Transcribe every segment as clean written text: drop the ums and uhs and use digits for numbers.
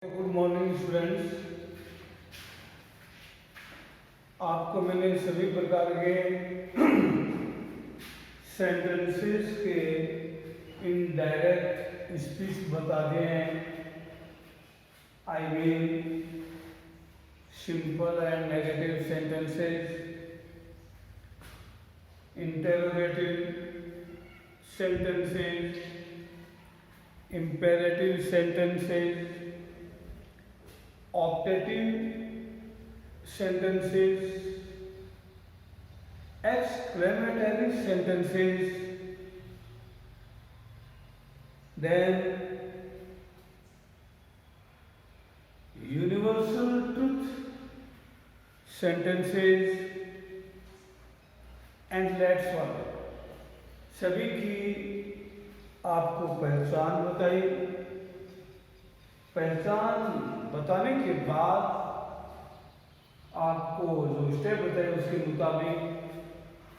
Good morning students. आपको मैंने सभी प्रकार के सेंटेंसेस के इनडायरेक्ट स्पीच बता दिए हैं। I mean simple and negative sentences, interrogative sentences, imperative sentences, optative sentences, exclamatory sentences, then universal truth sentences and let's follow। सभी की आपको पहचान बताई। पहचान बताने के बाद आपको जो स्टेप बताए उसके मुताबिक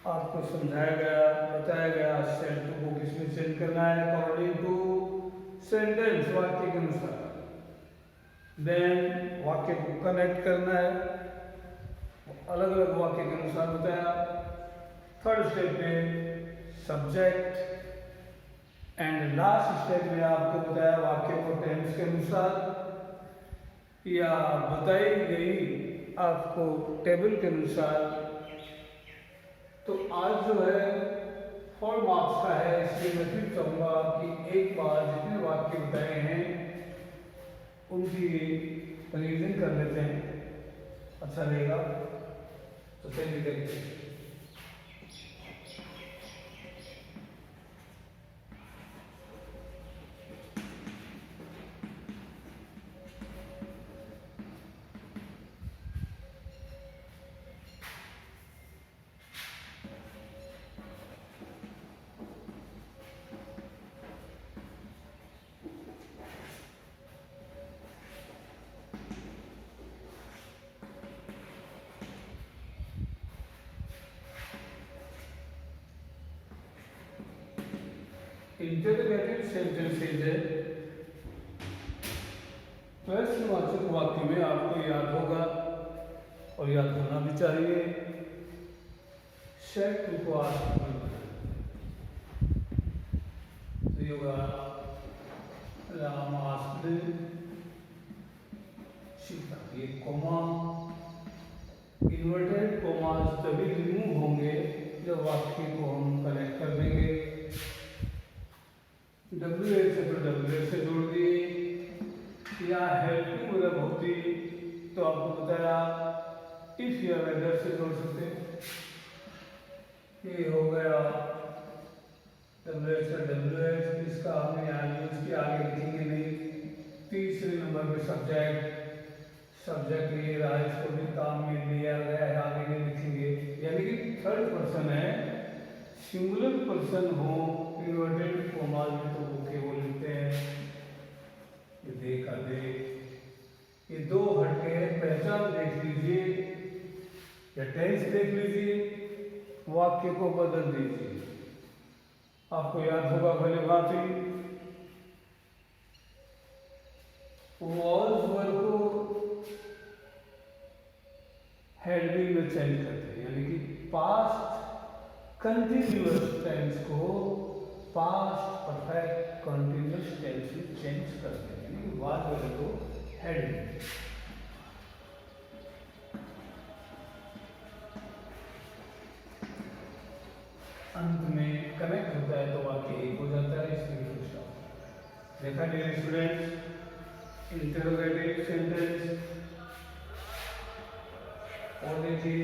आपको समझाया गया, बताया गया सेंटेंस को किसमें सेंड करना है अकॉर्डिंग टू सेंटेंस, वाक्य के अनुसार। देन वाक्य को कनेक्ट करना है, अलग अलग वाक्य के अनुसार बताया। थर्ड स्टेप में सब्जेक्ट एंड लास्ट स्टेप में आपको बताया वाक्य को टेंस के अनुसार या बताई गई आपको टेबल के अनुसार। तो आज जो है 4 मार्क्स का है, इसलिए मैं फिर चाहूँगा कि एक बार जितने वाक्य बताए हैं उनकी रिवीजन कर लेते हैं, अच्छा रहेगा। तो चलिए देखते हैं। इंटरोगेटिव सेंटेंसेस है, प्रश्नवाचक वाक्य में आपको याद होगा और याद होना भी चाहिए। सेट टू आस्क तो होगा राम आस्क्ड सीता। ये कोमा, इन्वर्टेड कोमास तभी रिमूव होंगे जब वाक्य को हम कनेक्ट कर देंगे। WH से तो WH से जोड़ दिए, या हेल्पिंग मतलब होती तो आपको बताया इफ या वेदर से जोड़ सकते। ये हो गया WH से WH, इसका हमने यहाँ यूज किया, आगे लिखेंगे नहीं। तीसरे नंबर पे सब्जेक्ट ये रहा, इसको भी काम में लिया गया है, आगे नहीं लिखेंगे। यानी कि थर्ड पर्सन है, सिंगुलर पर्सन हो इन्वर्टेड कोमा में तो ओके वो लिखते हैं। ये देखा दे, ये दो हटके हैं। पहचान देख लीजिए या टेंस देख लीजिए, वाक्य को बदल दीजिए, आपको याद होगा भले बात ही। वॉज वर्ब को हैड बीन में चेंज करते हैं, यानी कि पास्ट कंटिन्यूअस टेंस को पास्ट परफेक्ट कंटिन्यूअस टेंस में चेंज करते हैं, यानी वाज वर्ब को हैड बीन। अंत में कनेक्ट होता है तो वाक्य एक हो जाता है, इसलिए फुल स्टॉप। देखा डियर स्टूडेंट्स, इंटरोगेटिव सेंटेंस और देखिए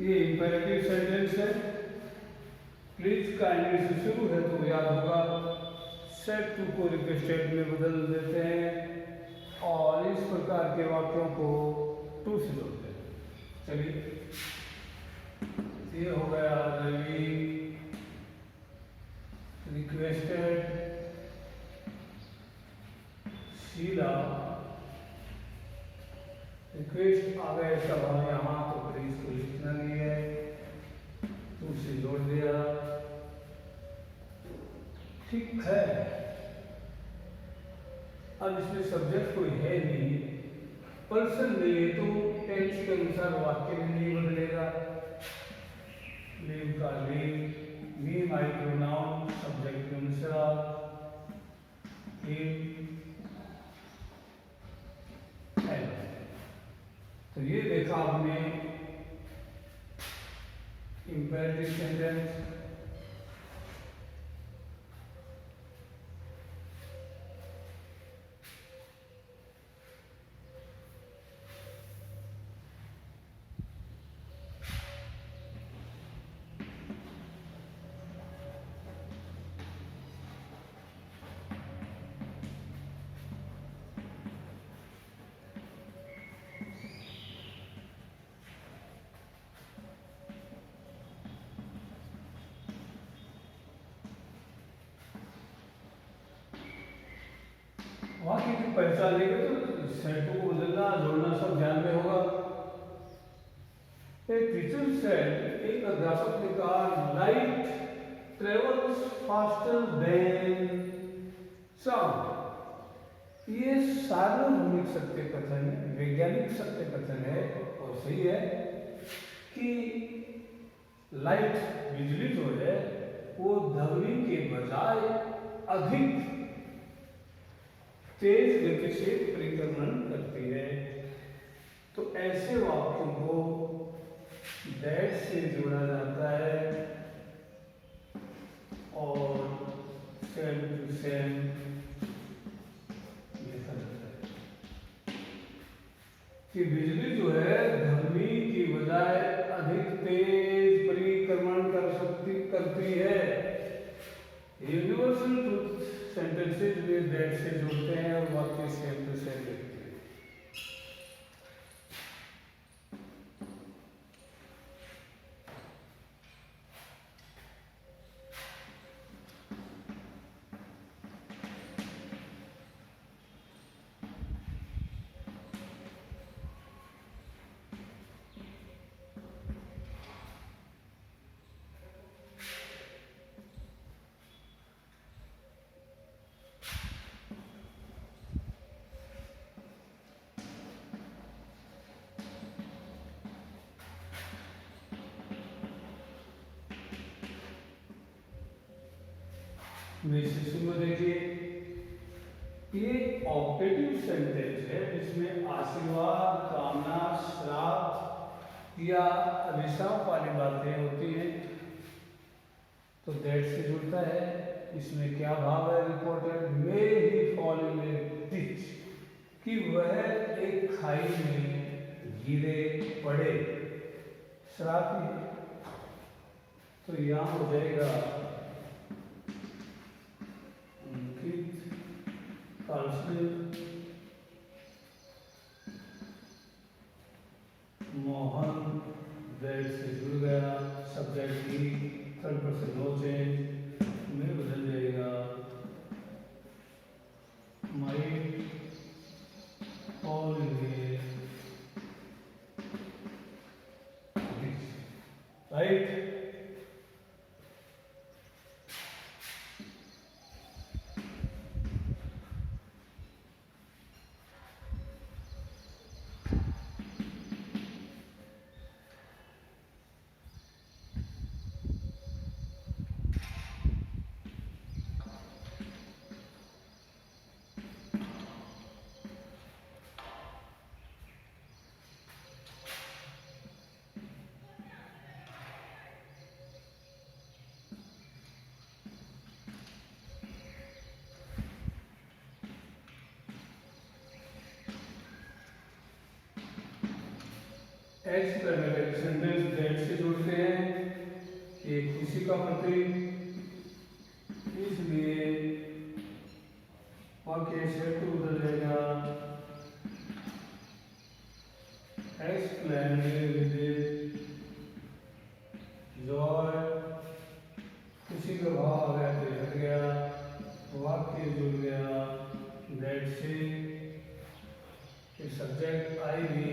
ये इंपेरेटिव सेंटेंस है, प्लीज काइंडली से शुरू है तो याद होगा। सेट टू को रिक्वेस्टेड में बदल देते हैं और इस प्रकार के वाक्यों को टू से जोड़ते हैं। चलिए, ये हो गया रवि रिक्वेस्टेड शीला, रिक्वेस्ट आ गए सब हम यहाँ, तो फिर इसको लिखना नहीं है, तो उसे जोड़ दिया, ठीक है। अब इसमें सब्जेक्ट कोई है नहीं, पर्सन लिए तो टेंस के अनुसार वाक्य में नहीं बदलेगा, लीव का लीव, मी माई प्रोनाउन सब्जेक्ट के अनुसार, तो ये देखा आपने इंपेरेटिव सेंटेंस। वाक्य की पहचान लेंगे तो सेटों को बदलना, जोड़ना सब ध्यान में होगा। टीचर सेड, एक अध्यापक ने कहा, light travels faster than sound. ये सार्वभौमिक सत्य कथन है, वैज्ञानिक सत्य कथन है, और सही है कि लाइट बिजली जो है वो ध्वनि के बजाय अधिक तेज गति से परिक्रमण करती है। तो ऐसे वाक्यों को दैट से जोड़ा जाता है और सेम टू सेम लिखा जाता है कि बिजली जो है ध्वनि की बजाय अधिक तेज परिक्रमण करती है। यूनिवर्सल ट्रुथ सेंटेंसेज में दैट से जोड़ते हैं और वाक्य सेम टू सेम लिखते हैं। में देखिए, ये ऑप्टेटिव सेंटेंस है जिसमें आशीर्वाद, कामना, श्राप या अभिशाप वाली बातें होती हैं, तो दैट से जुड़ता है। इसमें क्या भाव है? Reported may he fall in A ditch, कि वह एक खाई में गिरे पड़े, श्राप ही। तो यहाँ हो जाएगा मोहन, दैट से जुड़ गया, सब्जेक्ट की थर्ड पर्सन नो चेंज में बदल जाएगा, might fall in A ditch, right. Explanatory sentence that से जुड़ते हैं, ये खुशी का प्रतीक, इसलिए वाक्य से बदल जाएगा exclaimed with joy, खुशी का भाव आ गया तो हट गया, वाक्य जुड़ गया, that से सब्जेक्ट आई भी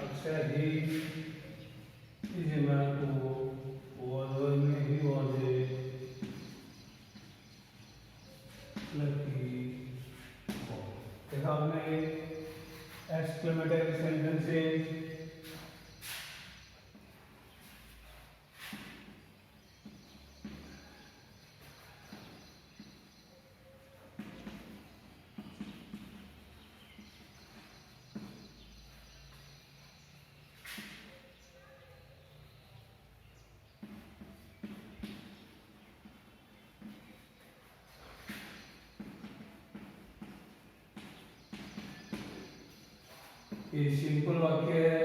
अक्षर ही इस जमात को वर्ड में ही वाजे लड़की देखा आपने एक्सक्लेमेटरी सेंटेंसेस ये सिंपल वाक्य है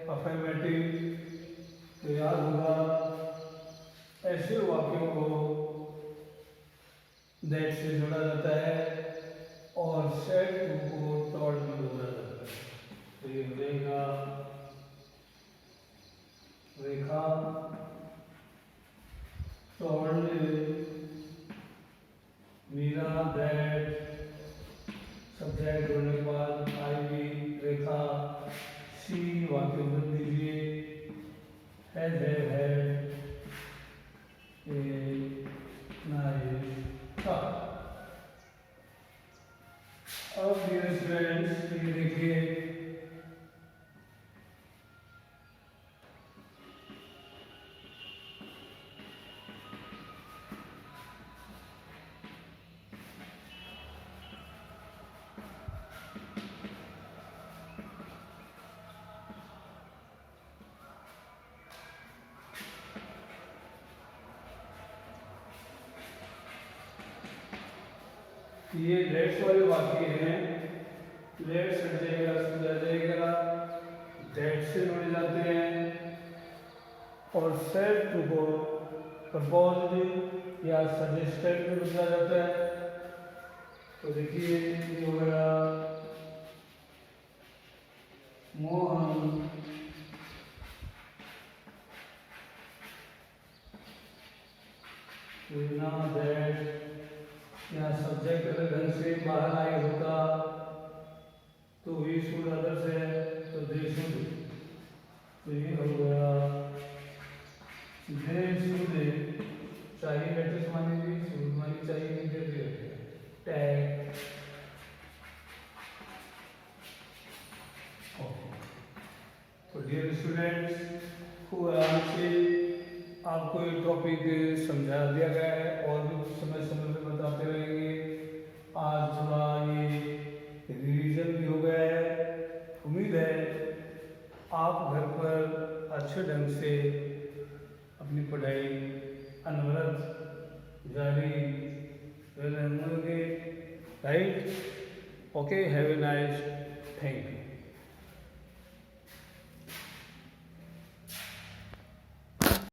अफर्मेटिव, तो याद होगा ऐसे वाक्यों को दैट से जोड़ा जाता है और सेड को टॉड में जोड़ा जाता है। तो ये बनेगा रेखा टॉड मीरा दैट सब्जेक्ट होने के बाद आई भी रेखा सी वाक्य बदल दीजिए है था। अब डियर स्टूडेंट्स ये देखिए ये लेट्स वाले वाक्य हैं, लेट्स हट जाएगा, सुधा जाएगा, दैट से जुड़े जाते हैं और सेड टू को प्रपोज्ड या सजेस्टेड में बदला जाता है। तो देखिए ये हो गया मोहन दैट या सब्जेक्ट अगर ढंग से बाहर आए होता तो वी शुड अदर्स है तो दे शुड, तो ये हो गया दे शुड चाहिए लेटेस्ट मानी भी शुड मानी चाहिए नहीं देते टैग। तो डियर स्टूडेंट्स को आराम से आपको ये टॉपिक समझा दिया गया है और भी समय समय पे बताते रहेंगे। आज थोड़ा ये रिवीजन भी हो गया है, उम्मीद है आप घर पर अच्छे ढंग से अपनी पढ़ाई अनवरत जारी रखेंगे, right? Okay, have a nice, thank you.